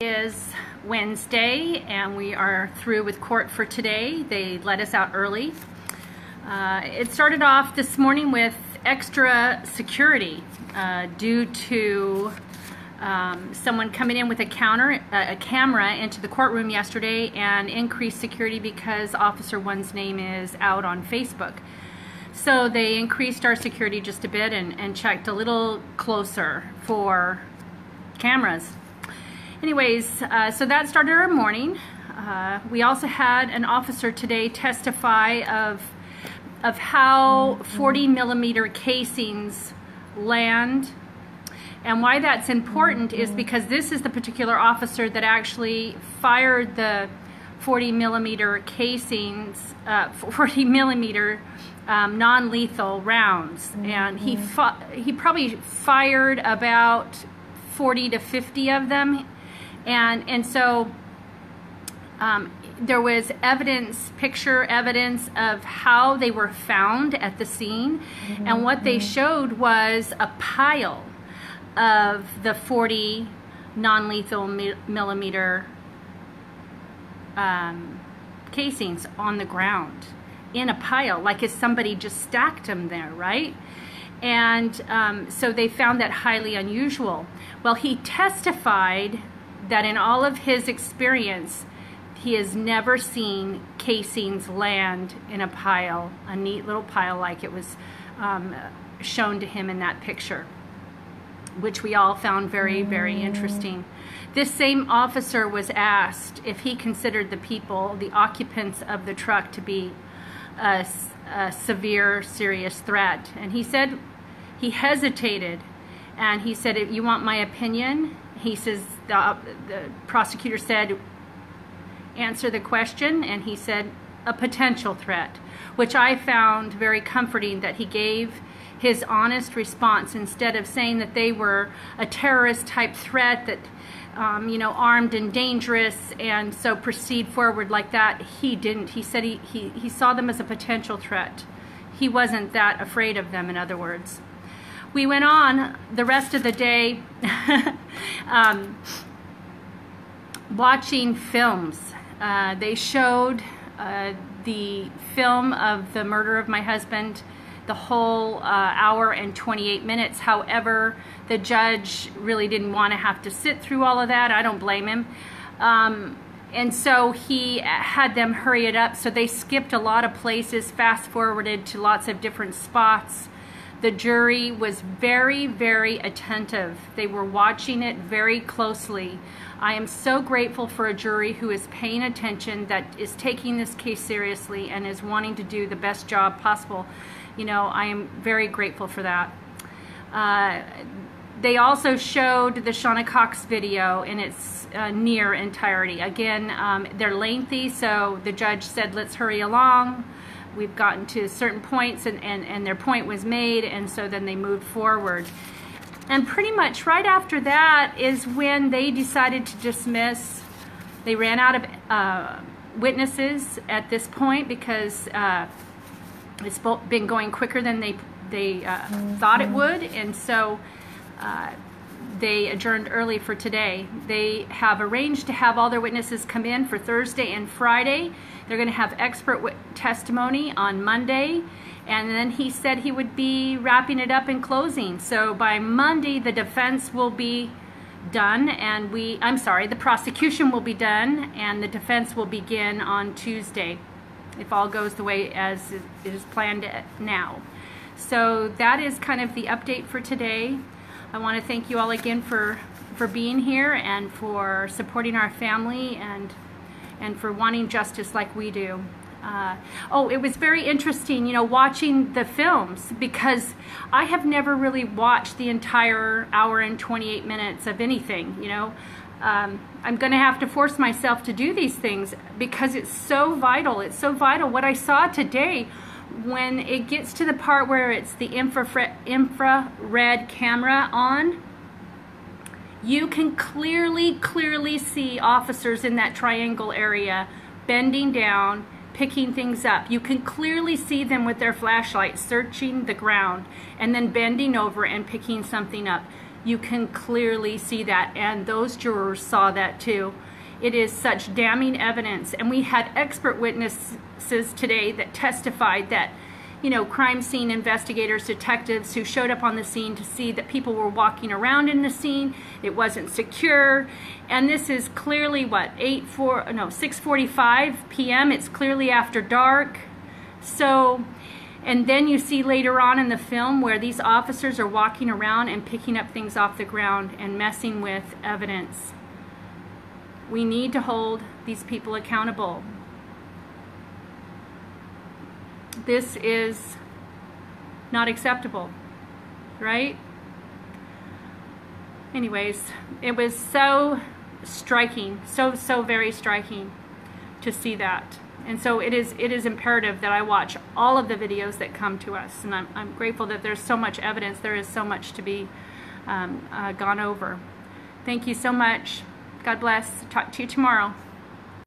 Is Wednesday and we are through with court for today. They let us out early. It started off this morning with extra security due to someone coming in with a camera into the courtroom yesterday, and increased security because Officer One's name is out on Facebook. So they increased our security just a bit and checked a little closer for cameras. Anyways, so that started our morning. We also had an officer today testify of how 40mm casings land. And why that's important is because this is the particular officer that actually fired the 40mm casings, 40mm non-lethal rounds. And he probably fired about 40 to 50 of them. And so there was picture evidence of how they were found at the scene, and what they showed was a pile of the 40 non-lethal millimeter casings on the ground in a pile, like if somebody just stacked them there, right? And so they found that highly unusual. Well, he testified that in all of his experience, he has never seen casings land in a pile, a neat little pile like it was shown to him in that picture, which we all found very, very interesting. This same officer was asked if he considered the occupants of the truck, to be a severe, serious threat. And he said, he hesitated, and he said, "If you want my opinion," he says, the prosecutor said, "Answer the question," and he said, "A potential threat," which I found very comforting, that he gave his honest response instead of saying that they were a terrorist type threat, that you know, armed and dangerous, and so proceed forward like that. He didn't. He said he saw them as a potential threat. He wasn't that afraid of them, in other words. We went on the rest of the day watching films. They showed the film of the murder of my husband, the whole hour and 28 minutes. However, the judge really didn't want to have to sit through all of that. I don't blame him. And so he had them hurry it up. So they skipped a lot of places, fast forwarded to lots of different spots. The jury was very, very attentive. They were watching it very closely. I am so grateful for a jury who is paying attention, that is taking this case seriously, and is wanting to do the best job possible. You know, I am very grateful for that. They also showed the Shauna Cox video in its near entirety. Again, they're lengthy, so the judge said, let's hurry along. We've gotten to certain points, and their point was made, and so then they moved forward. And pretty much right after that is when they decided to dismiss. They ran out of witnesses at this point, because it's been going quicker than they thought it would, and so they adjourned early for today. They have arranged to have all their witnesses come in for Thursday and Friday. They're going to have expert testimony on Monday, and then he said he would be wrapping it up and closing. So by Monday, the defense will be done, and the prosecution will be done, and the defense will begin on Tuesday, if all goes the way as it is planned now. So that is kind of the update for today. I want to thank you all again for being here, and for supporting our family, and for wanting justice like we do. Oh, it was very interesting, you know, watching the films, because I have never really watched the entire hour and 28 minutes of anything, you know. I'm going to have to force myself to do these things, because it's so vital. It's so vital. What I saw today, when it gets to the part where it's the infrared camera on, you can clearly see officers in that triangle area bending down, picking things up. You can clearly see them with their flashlights searching the ground and then bending over and picking something up. You can clearly see that, and those jurors saw that too. It is such damning evidence, and we had expert witnesses today that testified that, you know, crime scene investigators, detectives who showed up on the scene to see that people were walking around in the scene. It wasn't secure, and this is clearly what, 6:45 p.m. It's clearly after dark. So, and then you see later on in the film where these officers are walking around and picking up things off the ground and messing with evidence. We need to hold these people accountable. This is not acceptable, right? Anyways, it was so striking, so very striking to see that. And so it is imperative that I watch all of the videos that come to us, and I'm grateful that there's so much evidence. There is so much to be gone over. Thank you so much. God bless. Talk to you tomorrow.